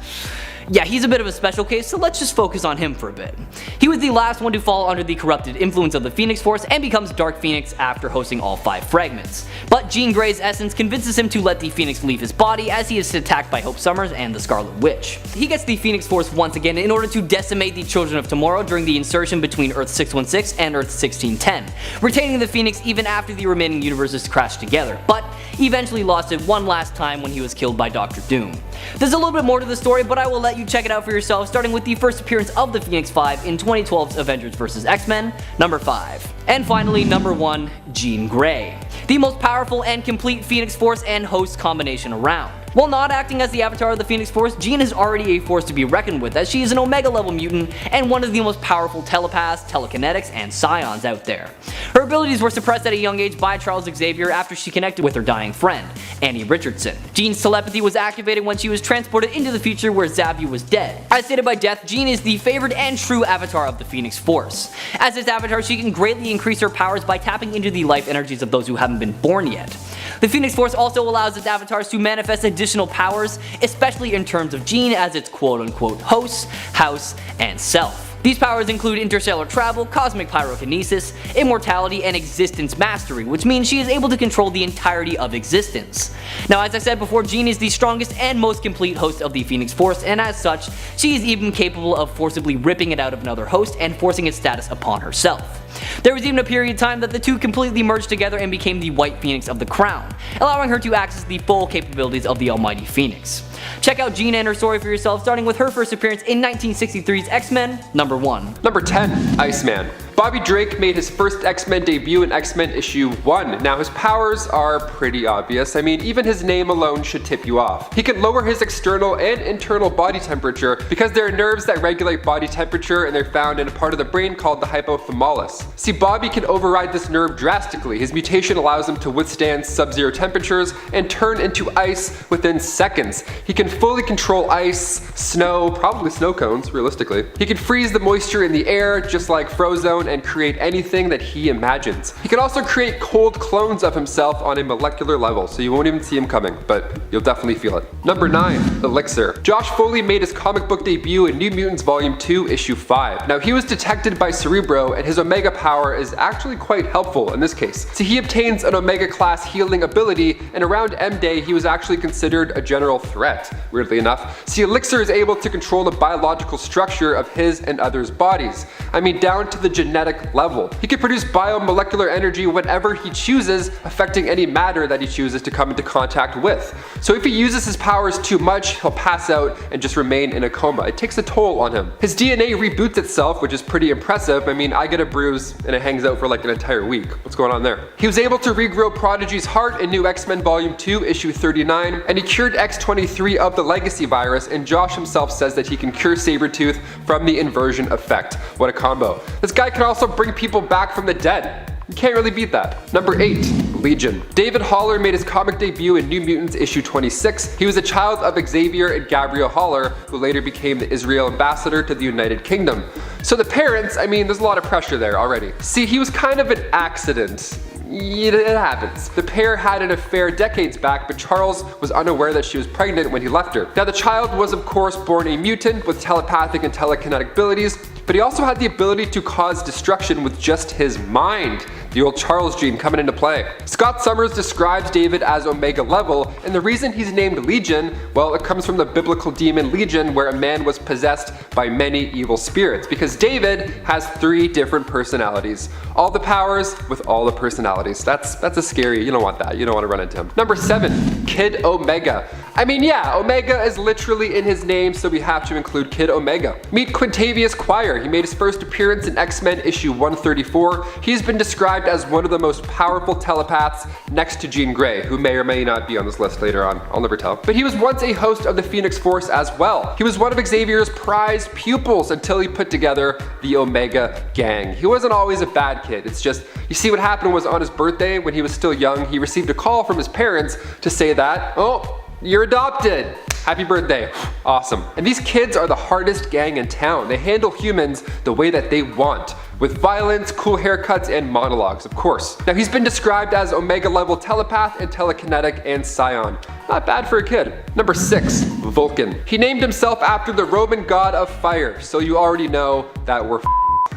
yeah, he's a bit of a special case, so let's just focus on him for a bit. He was the last one to fall under the corrupted influence of the Phoenix Force and becomes Dark Phoenix after hosting all 5 fragments. But Jean Grey's essence convinces him to let the Phoenix leave his body as he is attacked by Hope Summers and the Scarlet Witch. He gets the Phoenix Force once again in order to decimate the Children of Tomorrow during the insertion between Earth 616 and Earth 1610, retaining the Phoenix even after the remaining universes crashed together, but eventually lost it one last time when he was killed by Dr. Doom. There's a little bit more to the story, but I will let you check it out for yourself, starting with the first appearance of the Phoenix 5 in 2012's Avengers vs. X-Men, number 5. And finally, number 1, Jean Grey, the most powerful and complete Phoenix Force and host combination around. While not acting as the avatar of the Phoenix Force, Jean is already a force to be reckoned with, as she is an Omega level mutant and one of the most powerful telepaths, telekinetics, and psions out there. Her abilities were suppressed at a young age by Charles Xavier after she connected with her dying friend, Annie Richardson. Jean's telepathy was activated when she was transported into the future where Xavier was dead. As stated by Death, Jean is the favored and true avatar of the Phoenix Force. As its avatar, she can greatly increase her powers by tapping into the life energies of those who haven't been born yet. The Phoenix Force also allows its avatars to manifest additional powers, especially in terms of Jean as its quote-unquote host, house, and self. These powers include interstellar travel, cosmic pyrokinesis, immortality, and existence mastery, which means she is able to control the entirety of existence. Now, as I said before, Jean is the strongest and most complete host of the Phoenix Force, and as such, she is even capable of forcibly ripping it out of another host and forcing its status upon herself. There was even a period of time that the two completely merged together and became the White Phoenix of the Crown, allowing her to access the full capabilities of the Almighty Phoenix. Check out Jean and her story for yourself, starting with her first appearance in 1963's X-Men, number 1.
Number 10, Iceman. Bobby Drake made his first X-Men debut in X-Men issue 1. Now his powers are pretty obvious. I mean, even his name alone should tip you off. He can lower his external and internal body temperature because there are nerves that regulate body temperature, and they're found in a part of the brain called the hypothalamus. See, Bobby can override this nerve drastically. His mutation allows him to withstand sub-zero temperatures and turn into ice within seconds. He can fully control ice, snow, probably snow cones, realistically. He can freeze the moisture in the air just like Frozone and create anything that he imagines. He can also create cold clones of himself on a molecular level, so you won't even see him coming, but you'll definitely feel it. Number 9, Elixir. Josh Foley made his comic book debut in New Mutants Volume 2, Issue 5. Now he was detected by Cerebro, and his Omega power is actually quite helpful in this case. See, he obtains an Omega class healing ability, and around M-Day he was actually considered a general threat, weirdly enough. See, Elixir is able to control the biological structure of his and others' bodies. I mean, down to the genetic level. He can produce biomolecular energy whenever he chooses, affecting any matter that he chooses to come into contact with. So if he uses his powers too much, he'll pass out and just remain in a coma. It takes a toll on him. His DNA reboots itself, which is pretty impressive. I mean, I get a bruise and it hangs out for like an entire week. What's going on there? He was able to regrow Prodigy's heart in New X-Men Volume 2, Issue 39, and he cured X-23 of the legacy virus, and Josh himself says that he can cure Sabretooth from the inversion effect. What a combo. This guy can also bring people back from the dead. You can't really beat that. Number 8, Legion. David Haller made his comic debut in New Mutants issue 26. He was a child of Xavier and Gabrielle Haller, who later became the Israel ambassador to the United Kingdom. So the parents, I mean, there's a lot of pressure there already. See, he was kind of an accident. it happens. The pair had an affair decades back, but Charles was unaware that she was pregnant when he left her. Now the child was of course born a mutant with telepathic and telekinetic abilities, but he also had the ability to cause destruction with just his mind. The old Charles gene coming into play. Scott Summers describes David as Omega level, and the reason he's named Legion, well, it comes from the biblical demon Legion, where a man was possessed by many evil spirits, because David has 3 different personalities. All the powers with all the personalities. That's a scary, you don't want that, you don't want to run into him. Number 7, Kid Omega. I mean, yeah, Omega is literally in his name, so we have to include Kid Omega. Meet Quintavious QUIRE. He made his first appearance in X-Men issue 134. He's been described as one of the most powerful telepaths next to Jean Grey, who may or may not be on this list later on. I'll never tell. But he was once a host of the Phoenix Force as well. He was one of Xavier's prized pupils until he put together the Omega Gang. He wasn't always a bad kid. It's just, you see what happened was on his birthday, when he was still young, he received a call from his parents to say that, oh, you're adopted. Happy birthday. Awesome. And these kids are the hardest gang in town. They handle humans the way that they want, with violence, cool haircuts, and monologues, of course. Now he's been described as Omega level telepath and telekinetic and scion. Not bad for a kid. Number 6, Vulcan. He named himself after the Roman god of fire, so you already know that we're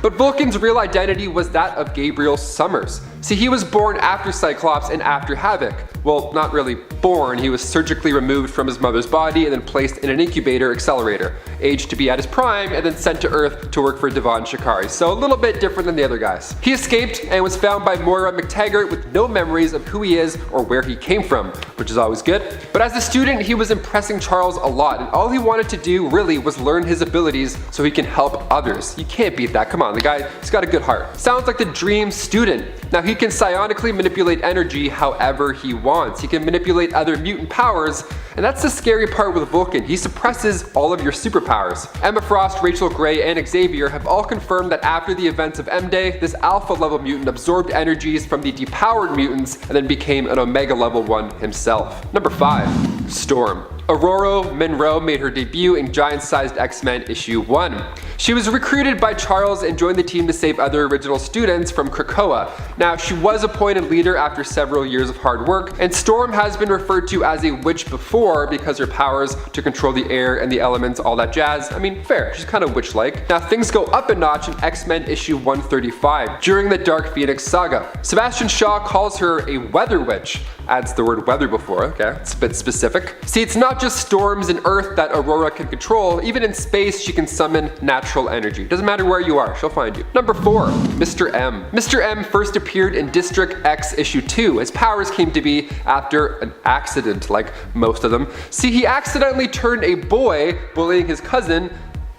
But Vulcan's real identity was that of Gabriel Summers. See, he was born after Cyclops and after Havoc. Well, not really born, he was surgically removed from his mother's body and then placed in an incubator accelerator, aged to be at his prime, and then sent to Earth to work for Devon Shikari. So a little bit different than the other guys. He escaped and was found by Moira McTaggart with no memories of who he is or where he came from, which is always good. But as a student, he was impressing Charles a lot, and all he wanted to do really was learn his abilities so he can help others. You can't beat that, come on, the guy, he's got a good heart. Sounds like the dream student. Now he can psionically manipulate energy however he wants. He can manipulate other mutant powers, and that's the scary part with Vulcan. He suppresses all of your superpowers. Emma Frost, Rachel Gray, and Xavier have all confirmed that after the events of M-Day, this alpha level mutant absorbed energies from the depowered mutants and then became an Omega level 1 himself. Number 5, Storm. Aurora Monroe made her debut in Giant-Sized X-Men issue 1. She was recruited by Charles and joined the team to save other original students from Krakoa. Now, she was appointed leader after several years of hard work, and Storm has been referred to as a witch before because her powers to control the air and the elements, all that jazz. I mean, fair, she's kind of witch-like. Now, things go up a notch in X-Men issue 135 during the Dark Phoenix saga. Sebastian Shaw calls her a weather witch. Adds the word weather before, okay, it's a bit specific. See, it's not just storms in Earth that Aurora can control, even in space she can summon natural energy. Doesn't matter where you are, she'll find you. Number 4, Mr. M. Mr. M first appeared in District X issue 2. His powers came to be after an accident, like most of them. See, he accidentally turned a boy bullying his cousin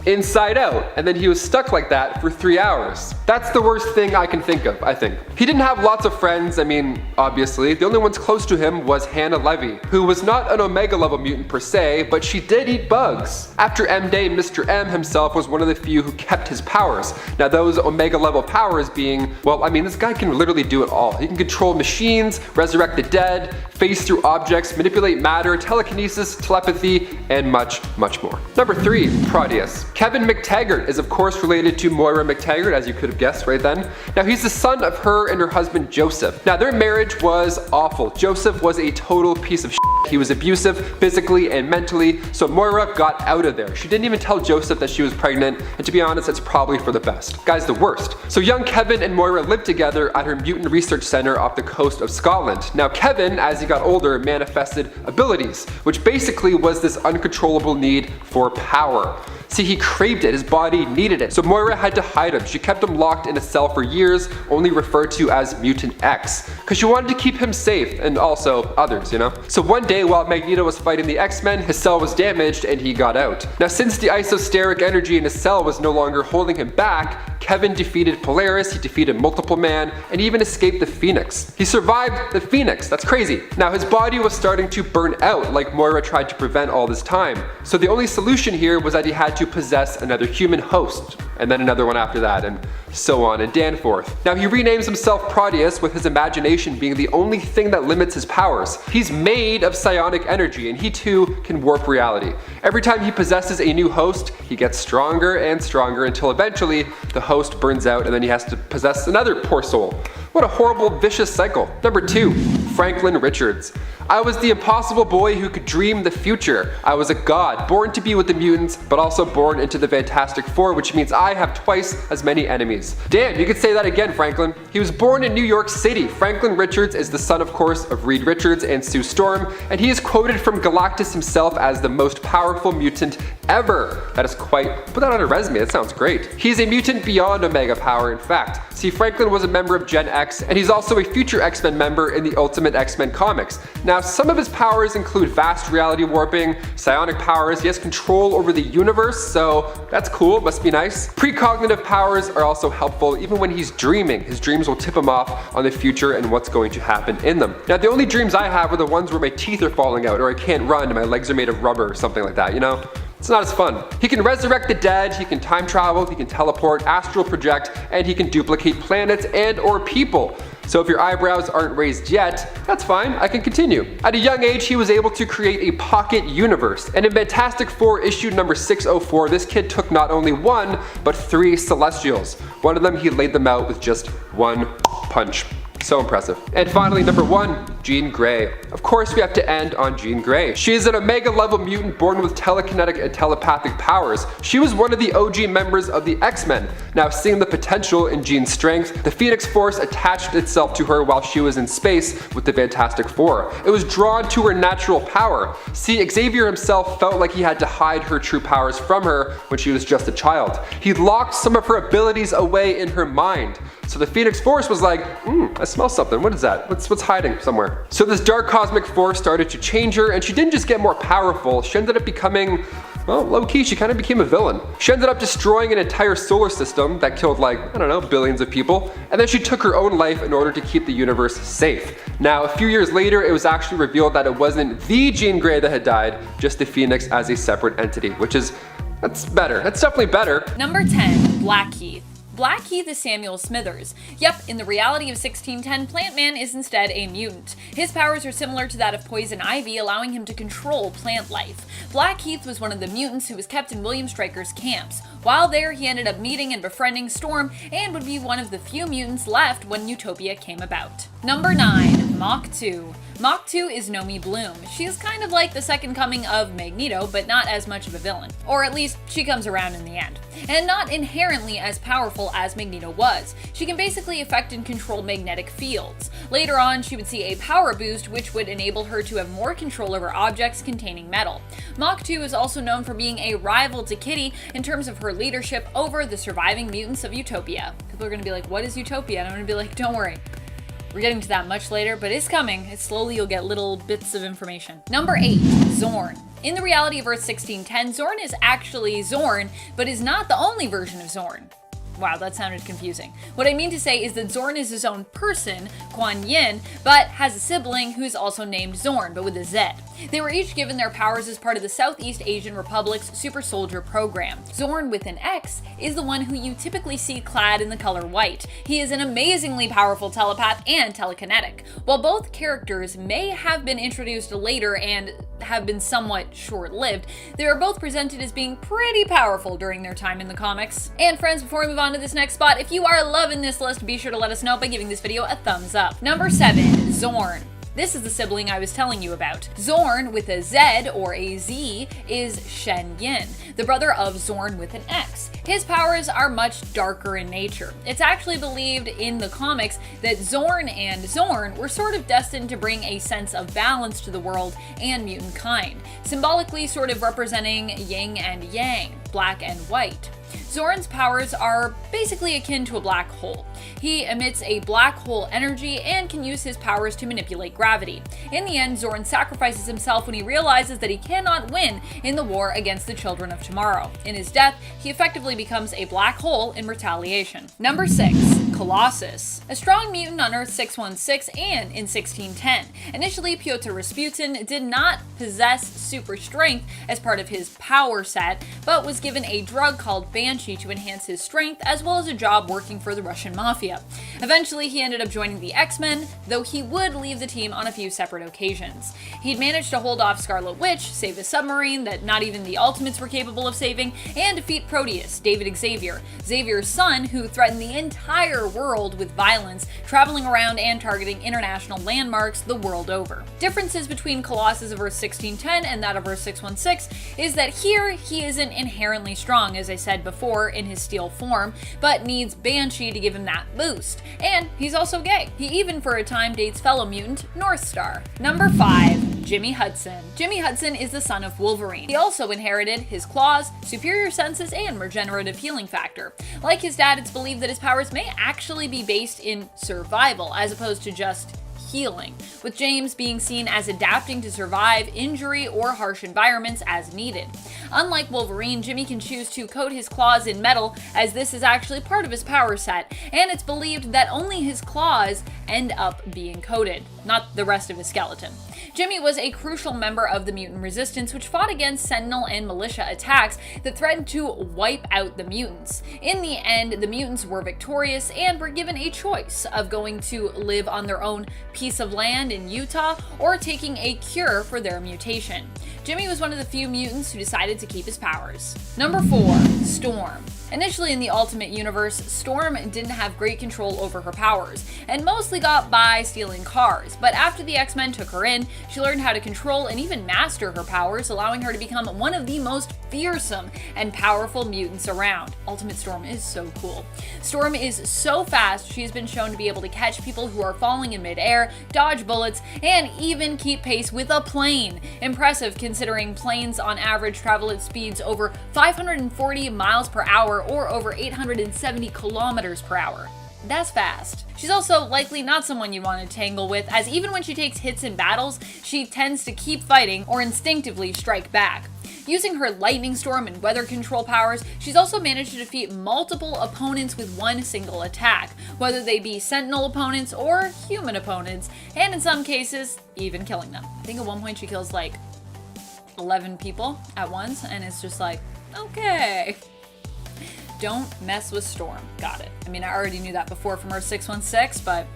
inside out, and then he was stuck like that for 3 hours. That's the worst thing I can think of, I think. He didn't have lots of friends, I mean, obviously. The only ones close to him was Hannah Levy, who was not an Omega level mutant per se, but she did eat bugs. After M-Day, Mr. M himself was one of the few who kept his powers. Now those Omega level powers being, well, I mean, this guy can literally do it all. He can control machines, resurrect the dead, phase through objects, manipulate matter, telekinesis, telepathy, and much, much more. Number 3, Proteus. Kevin McTaggart is of course related to Moira McTaggart, as you could have guessed right then. Now he's the son of her and her husband Joseph. Now their marriage was awful. Joseph was a total piece of shit. He was abusive physically and mentally, so Moira got out of there. She didn't even tell Joseph that she was pregnant, and to be honest, that's probably for the best. Guy's the worst. So young Kevin and Moira lived together at her mutant research center off the coast of Scotland. Now Kevin, as he got older, manifested abilities, which basically was this uncontrollable need for power. See, he craved it, his body needed it, so Moira had to hide him. She kept him locked in a cell for years, only referred to as Mutant X, because she wanted to keep him safe, and also others, you know? So one day, while Magneto was fighting the X-Men, his cell was damaged and he got out. Now since the isosteric energy in his cell was no longer holding him back, Kevin defeated Polaris, he defeated Multiple Man, and even escaped the Phoenix. He survived the Phoenix, that's crazy. Now his body was starting to burn out, like Moira tried to prevent all this time. So the only solution here was that he had to possess another human host, and then another one after that, and so on and danforth. Now he renames himself Proteus, with his imagination being the only thing that limits his powers. He's made of psionic energy, and he too can warp reality. Every time he possesses a new host, he gets stronger and stronger until eventually the host burns out and then he has to possess another poor soul. What a horrible, vicious cycle. Number 2, Franklin Richards. I was the impossible boy who could dream the future. I was a god, born to be with the mutants, but also born into the Fantastic Four, which means I have twice as many enemies. Damn, you could say that again, Franklin. He was born in New York City. Franklin Richards is the son, of course, of Reed Richards and Sue Storm, and he is quoted from Galactus himself as the most powerful mutant ever. That is quite, put that on a resume, that sounds great. He's a mutant beyond Omega power, in fact. See, Franklin was a member of Gen X, and he's also a future X-Men member in the Ultimate X-Men comics. Now, some of his powers include vast reality warping, psionic powers, he has control over the universe, so that's cool, must be nice. Precognitive powers are also helpful even when he's dreaming. His dreams will tip him off on the future and what's going to happen in them. Now, the only dreams I have are the ones where my teeth are falling out, or I can't run and my legs are made of rubber or something like that, you know? It's not as fun. He can resurrect the dead, he can time travel, he can teleport, astral project, and he can duplicate planets and or people. So if your eyebrows aren't raised yet, that's fine, I can continue. At a young age, he was able to create a pocket universe. And in Fantastic Four issue number 604, this kid took not only 1, but 3 Celestials. One of them, he laid them out with just 1 punch. So impressive. And finally, number 1, Jean Grey. Of course, we have to end on Jean Grey. She is an Omega level mutant born with telekinetic and telepathic powers. She was one of the OG members of the X-Men. Now, seeing the potential in Jean's strength, the Phoenix Force attached itself to her while she was in space with the Fantastic Four. It was drawn to her natural power. See, Xavier himself felt like he had to hide her true powers from her when she was just a child. He locked some of her abilities away in her mind. So the Phoenix Force was like, I smell something, what is that? What's hiding somewhere? So this dark cosmic force started to change her, and she didn't just get more powerful, she ended up becoming, well, low-key, she kind of became a villain. She ended up destroying an entire solar system that killed like, I don't know, billions of people, and then she took her own life in order to keep the universe safe. Now, a few years later, it was actually revealed that it wasn't the Jean Grey that had died, just the Phoenix as a separate entity, which is, that's better, that's definitely better.
Number 10, Blackheath. Blackheath is Samuel Smithers. Yep, in the reality of 1610, Plant-Man is instead a mutant. His powers are similar to that of Poison Ivy, allowing him to control plant life. Blackheath was one of the mutants who was kept in William Stryker's camps. While there, he ended up meeting and befriending Storm, and would be one of the few mutants left when Utopia came about. Number 9, Mach 2. Mach 2 is Nomi Bloom. She is kind of like the second coming of Magneto, but not as much of a villain. Or at least, she comes around in the end. And not inherently as powerful as Magneto was. She can basically affect and control magnetic fields. Later on, she would see a power boost which would enable her to have more control over objects containing metal. Mach 2 is also known for being a rival to Kitty in terms of her leadership over the surviving mutants of Utopia. People are gonna be like, what is Utopia? And I'm gonna be like, don't worry. We're getting to that much later, but it's coming. It's slowly you'll get little bits of information. Number 8, Zorn. In the reality of Earth 1610, Zorn is actually Zorn, but is not the only version of Zorn. Wow, that sounded confusing. What I mean to say is that Zorn is his own person, Kuan Yin, but has a sibling who's also named Zorn, but with a Z. They were each given their powers as part of the Southeast Asian Republic's Super Soldier program. Zorn with an X is the one who you typically see clad in the color white. He is an amazingly powerful telepath and telekinetic. While both characters may have been introduced later and have been somewhat short-lived, they are both presented as being pretty powerful during their time in the comics. And friends, before we move on to this next spot, if you are loving this list, be sure to let us know by giving this video a thumbs up. Number 7, Zorn. This is the sibling I was telling you about. Zorn with a Z or a Z is Shen Yin, the brother of Zorn with an X. His powers are much darker in nature. It's actually believed in the comics that Zorn and Zorn were sort of destined to bring a sense of balance to the world and mutant kind, symbolically sort of representing yin and yang, black and white. Zorn's powers are basically akin to a black hole. He emits a black hole energy and can use his powers to manipulate gravity. In the end, Zorn sacrifices himself when he realizes that he cannot win in the war against the children of tomorrow. In his death, he effectively becomes a black hole in retaliation. Number 6, Colossus. A strong mutant on Earth 616 and in 1610. Initially, Pyotr Rasputin did not possess super strength as part of his power set, but was given a drug called Banshee to enhance his strength, as well as a job working for the Russian mafia. Eventually, he ended up joining the X-Men, though he would leave the team on a few separate occasions. He'd managed to hold off Scarlet Witch, save a submarine that not even the Ultimates were capable of saving, and defeat Proteus, David Xavier, Xavier's son, who threatened the entire entire world with violence, traveling around and targeting international landmarks the world over. Differences between Colossus of Earth 1610 and that of Earth 616 is that here he isn't inherently strong, as I said before, in his steel form, but needs Banshee to give him that boost. And he's also gay. He even for a time dates fellow mutant Northstar. Number 5. Jimmy Hudson. Jimmy Hudson is the son of Wolverine. He also inherited his claws, superior senses, and regenerative healing factor. Like his dad, it's believed that his powers may actually be based in survival as opposed to just healing, with James being seen as adapting to survive injury or harsh environments as needed. Unlike Wolverine, Jimmy can choose to coat his claws in metal, as this is actually part of his power set, and it's believed that only his claws end up being coated, not the rest of his skeleton. Jimmy was a crucial member of the mutant resistance, which fought against Sentinel and militia attacks that threatened to wipe out the mutants. In the end, the mutants were victorious and were given a choice of going to live on their own piece of land in Utah or taking a cure for their mutation. Jimmy was one of the few mutants who decided to keep his powers. Number 4. Storm. Initially in the Ultimate Universe, Storm didn't have great control over her powers, and mostly got by stealing cars, but after the X-Men took her in, she learned how to control and even master her powers, allowing her to become one of the most fearsome and powerful mutants around. Ultimate Storm is so cool. Storm is so fast, she's been shown to be able to catch people who are falling in midair, dodge bullets, and even keep pace with a plane. Impressive considering planes on average travel at speeds over 540 miles per hour or over 870 kilometers per hour. That's fast. She's also likely not someone you'd want to tangle with, as even when she takes hits in battles, she tends to keep fighting or instinctively strike back. Using her lightning storm and weather control powers, she's also managed to defeat multiple opponents with one single attack, whether they be Sentinel opponents or human opponents, and in some cases, even killing them. I think at one point she kills like 11 people at once, and it's just like, okay. Don't mess with Storm. Got it. I mean, I already knew that before from Earth 616, but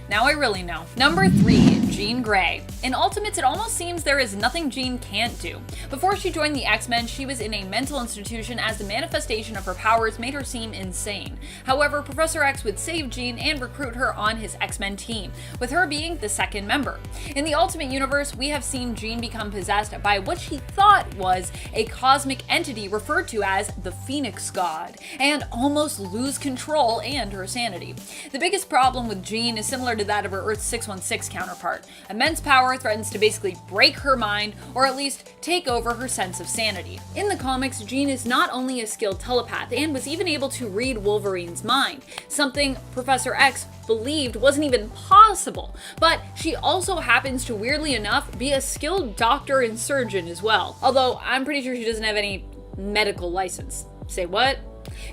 now I really know. Number 3, Jean Grey. In Ultimates, it almost seems there is nothing Jean can't do. Before she joined the X-Men, she was in a mental institution as the manifestation of her powers made her seem insane. However, Professor X would save Jean and recruit her on his X-Men team, with her being the second member. In the Ultimate Universe, we have seen Jean become possessed by what she thought was a cosmic entity referred to as the Phoenix God, and almost lose control and her sanity. The biggest problem with Jean is similar to that of her Earth 616 counterpart. Immense power threatens to basically break her mind, or at least take over her sense of sanity. In the comics, Jean is not only a skilled telepath, and was even able to read Wolverine's mind, something Professor X believed wasn't even possible, but she also happens to, weirdly enough, be a skilled doctor and surgeon as well, although I'm pretty sure she doesn't have any medical license. Say what?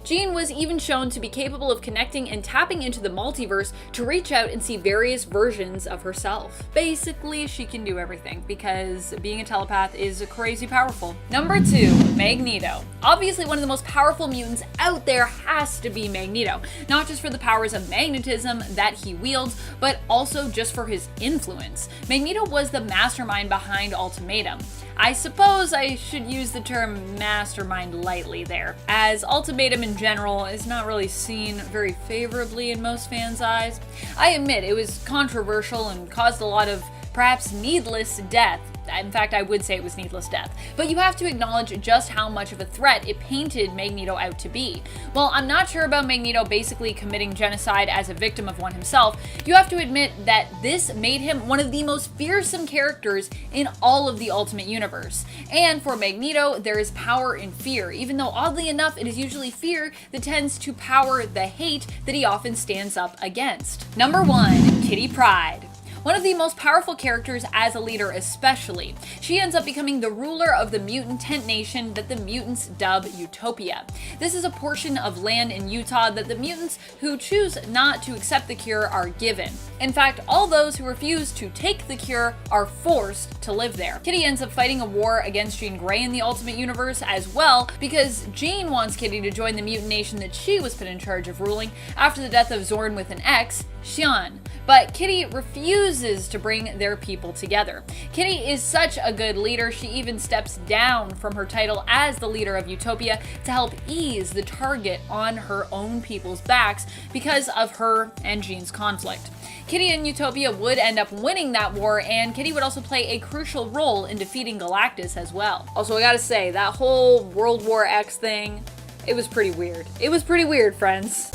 Jean was even shown to be capable of connecting and tapping into the multiverse to reach out and see various versions of herself. Basically, she can do everything, because being a telepath is crazy powerful. Number 2, Magneto. Obviously, one of the most powerful mutants out there has to be Magneto, not just for the powers of magnetism that he wields, but also just for his influence. Magneto was the mastermind behind Ultimatum. I suppose I should use the term mastermind lightly there, as Ultimatum in general is not really seen very favorably in most fans' eyes. I admit it was controversial and caused a lot of perhaps needless death. In fact, I would say it was needless death. But you have to acknowledge just how much of a threat it painted Magneto out to be. While I'm not sure about Magneto basically committing genocide as a victim of one himself, you have to admit that this made him one of the most fearsome characters in all of the Ultimate Universe. And for Magneto, there is power in fear, even though oddly enough, it is usually fear that tends to power the hate that he often stands up against. Number 1, Kitty Pryde. One of the most powerful characters as a leader especially. She ends up becoming the ruler of the mutant tent nation that the mutants dub Utopia. This is a portion of land in Utah that the mutants who choose not to accept the cure are given. In fact, all those who refuse to take the cure are forced to live there. Kitty ends up fighting a war against Jean Grey in the Ultimate Universe as well, because Jean wants Kitty to join the mutant nation that she was put in charge of ruling after the death of Zorn with an X, Xian. but Kitty refuses to bring their people together. Kitty is such a good leader, she even steps down from her title as the leader of Utopia to help ease the target on her own people's backs because of her and Jean's conflict. Kitty and Utopia would end up winning that war, and Kitty would also play a crucial role in defeating Galactus as well. Also, I gotta say, that whole World War X thing, it was pretty weird. It was pretty weird, friends.